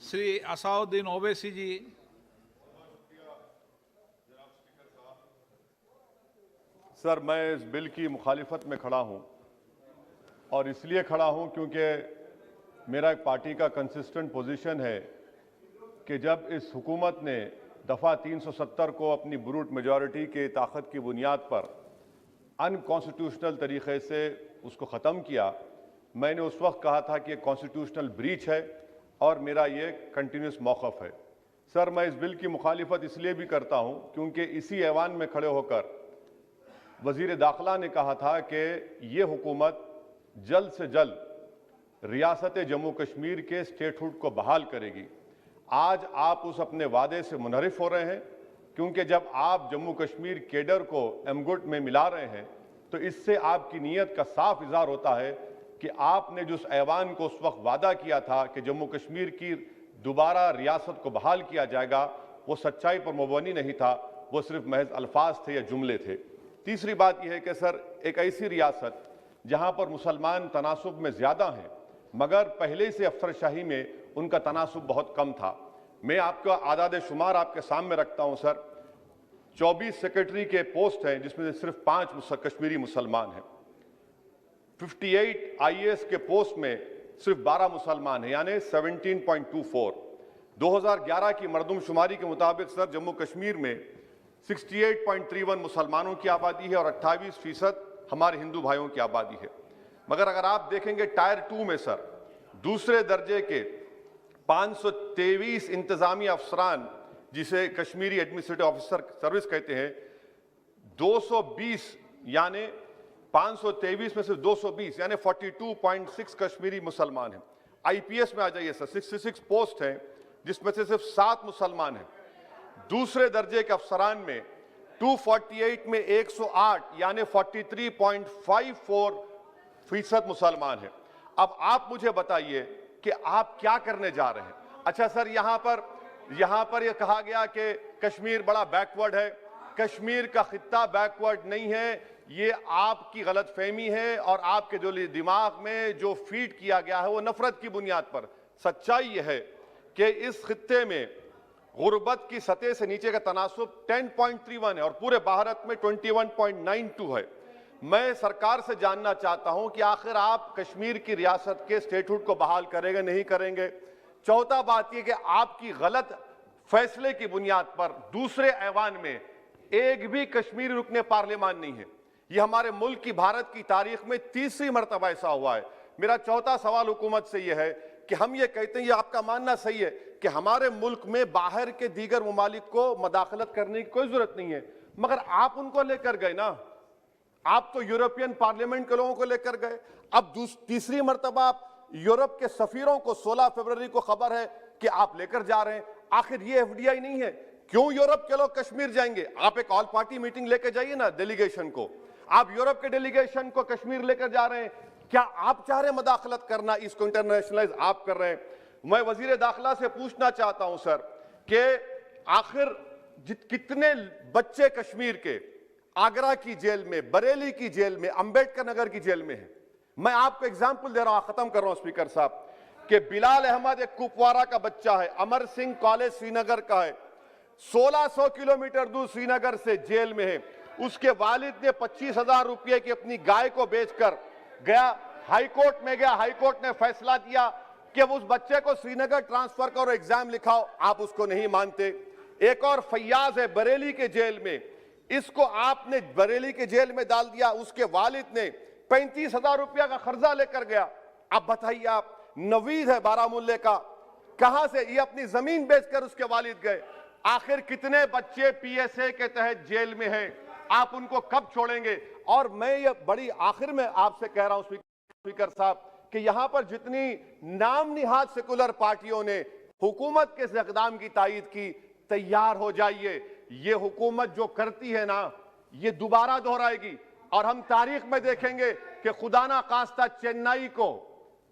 श्री असाउद्दीन ओवैसी जी। Sir, मैं इस bill की मुखालिफत में खड़ा हूं और इसलिए खड़ा हूं क्योंकि मेरा एक पार्टी का कंसिस्टेंट पोजीशन है कि जब इस हुकूमत ने दफ़ा 370 को अपनी ब्रूट मेजॉरिटी के ताकत की बुनियाद पर अनकॉन्स्टिट्यूशनल तरीके से उसको ख़त्म किया, मैंने उस वक्त कहा था कि कॉन्स्टिट्यूशनल ब्रीच है और मेरा ये कंटिन्यूस मौक़िफ़ है। सर, मैं इस बिल की मुखालिफत इसलिए भी करता हूं क्योंकि इसी ऐवान में खड़े होकर वज़ीर दाखिला ने कहा था कि ये हुकूमत जल्द से जल्द रियासत जम्मू कश्मीर के स्टेटहुड को बहाल करेगी। आज आप उस अपने वादे से मुनहरिफ हो रहे हैं क्योंकि जब आप जम्मू कश्मीर केडर को एमगुट में मिला रहे हैं तो इससे आपकी नीयत का साफ इज़हार होता है कि आपने जो उस ऐवान को उस वक्त वादा किया था कि जम्मू कश्मीर की दोबारा रियासत को बहाल किया जाएगा, वो सच्चाई पर मबनी नहीं था, वो सिर्फ महज अल्फाज थे या जुमले थे। तीसरी बात यह है कि सर, एक ऐसी रियासत जहां पर मुसलमान तनासुब में ज़्यादा हैं मगर पहले से अफसरशाही में उनका तनासुब बहुत कम था। मैं आपका आदाद शुमार आपके सामने रखता हूं सर। 24 सेक्रेटरी के पोस्ट हैं जिसमें से सिर्फ 5 कश्मीरी मुसलमान हैं। 58 IAS के पोस्ट में सिर्फ 12 मुसलमान हैं, यानी 17.24। 2011 की मरदमशुमारी के मुताबिक सर जम्मू कश्मीर में 68.31 मुसलमानों की आबादी है और 28% हमारे हिंदू भाइयों की आबादी है। मगर अगर आप देखेंगे टायर 2 में सर दूसरे दर्जे के 523 इंतजामी अफसरान, जिसे कश्मीरी एडमिनिस्ट्रेटिव ऑफिसर सर्विस कहते हैं, 220 यानी 523 में सिर्फ 220 यानी 42.6 कश्मीरी मुसलमान हैं। IPS में आ जाइए सर, 66 पोस्ट हैं जिसमें से सिर्फ 7 मुसलमान हैं। दूसरे दर्जे के अफसरान में 248 में 108 यानी 43.54% मुसलमान हैं। अब आप मुझे बताइए कि आप क्या करने जा रहे हैं। अच्छा सर, यहां पर यह कहा गया कि कश्मीर बड़ा बैकवर्ड है। कश्मीर का खित्ता बैकवर्ड नहीं है, ये आपकी गलतफहमी है और आपके जो दिमाग में जो फीड किया गया है वो नफरत की बुनियाद पर। सच्चाई यह है कि इस खित्ते में गुर्बत की सतह से नीचे का तनासुब 10.31 है और पूरे भारत में 21.92 है। मैं सरकार से जानना चाहता हूं कि आखिर आप कश्मीर की रियासत के स्टेटहुड को बहाल करेंगे, नहीं करेंगे। चौथा बात यह कि आपकी गलत फैसले की बुनियाद पर दूसरे ऐवान में एक भी कश्मीरी रुकने पार्लियामान नहीं है। यह हमारे मुल्क की, भारत की तारीख में तीसरी मरतबा ऐसा हुआ है। मेरा चौथा सवाल हुकूमत से यह है कि हम ये कहते हैं, ये आपका मानना सही है कि हमारे मुल्क में बाहर के दीगर ममालिक को मदाखलत करने की कोई जरूरत नहीं है, मगर आप उनको लेकर गए ना। आप तो यूरोपियन पार्लियामेंट के लोगों को लेकर गए। अब तीसरी मरतबा आप यूरोप के सफीरों को 16 फरवरी को खबर है कि आप लेकर जा रहे हैं। आखिर ये FDI नहीं है, क्यों यूरोप के लोग कश्मीर जाएंगे? आप एक ऑल पार्टी मीटिंग लेकर जाइए ना डेलीगेशन को। आप यूरोप के डेलीगेशन को कश्मीर लेकर जा रहे हैं, क्या आप चाह रहे हैं मदाखलत करना? इसको इंटरनेशनलाइज आप कर रहे हैं। मैं वजीर दाखिला से पूछना चाहता हूं सर कि आखिर कितने बच्चे कश्मीर के आगरा की जेल में, बरेली की जेल में, अंबेडकर नगर की जेल में हैं? मैं आपको एग्जाम्पल दे रहा हूं, खत्म कर रहा हूं स्पीकर साहब, कि बिलाल अहमद एक कुपवारा का बच्चा है, अमर सिंह कॉलेज श्रीनगर का है, 1600 किलोमीटर दूर श्रीनगर से जेल में है। उसके वालिद ने 25,000 रुपये की अपनी गाय को बेचकर गया, हाईकोर्ट में गया, हाईकोर्ट ने फैसला दिया कि उस बच्चे को श्रीनगर ट्रांसफर करो, एग्जाम लिखाओ। आप उसको नहीं मानते। एक और फैयाज है बरेली के जेल में, इसको आपने बरेली के जेल में डाल दिया। उसके वालिद ने 35,000 रुपया का कर्जा लेकर गया। अब बताइए आप, नवीद है बारामुल्ले का, कहां से ये अपनी जमीन बेचकर उसके वालिद गए। आखिर कितने बच्चे PSA के तहत जेल में हैं? आप उनको कब छोड़ेंगे? और मैं ये बड़ी आखिर में आपसे कह रहा हूं स्पीकर साहब कि यहां पर जितनी नाम निहाद सेकुलर पार्टियों ने हुकूमत के इस इक़दाम की तायीद की, तैयार हो जाइए। ये हुकूमत जो करती है ना, ये दोबारा दोहराएगी और हम तारीख में देखेंगे कि खुदा ना खास्ता चेन्नई को,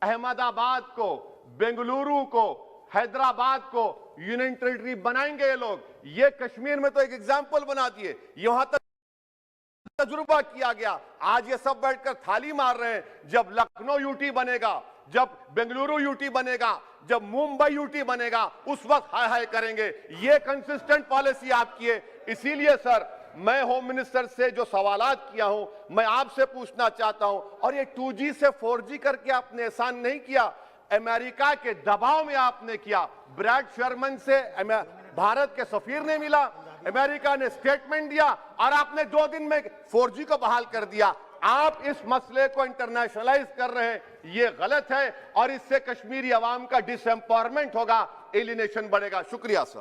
अहमदाबाद को, बेंगलुरु को, हैदराबाद को यूनियन टेरिटरी बनाएंगे ये लोग। ये कश्मीर में तो एक एग्जाम्पल बना दिए, यहां तक तजुर्बा किया गया। आज ये सब बैठकर थाली मार रहे हैं। जब लखनऊ UT बनेगा, जब बेंगलुरु यूटी बनेगा, जब मुंबई यूटी बनेगा, उस वक्त हाय हाय करेंगे। ये कंसिस्टेंट पॉलिसी आपकी है। इसीलिए सर मैं होम मिनिस्टर से जो सवालात किया हूं, मैं आपसे पूछना चाहता हूं, और ये 2G से 4G करके आपने एहसान नहीं किया, अमेरिका के दबाव में आपने किया। ब्रैड शर्मन से भारत के सफीर ने मिला, अमेरिका ने स्टेटमेंट दिया और आपने 2 दिन में 4G को बहाल कर दिया। आप इस मसले को इंटरनेशनलाइज कर रहे हैं, ये गलत है और इससे कश्मीरी अवाम का डिसएम्पावरमेंट होगा, एलिनेशन बढ़ेगा। शुक्रिया सर।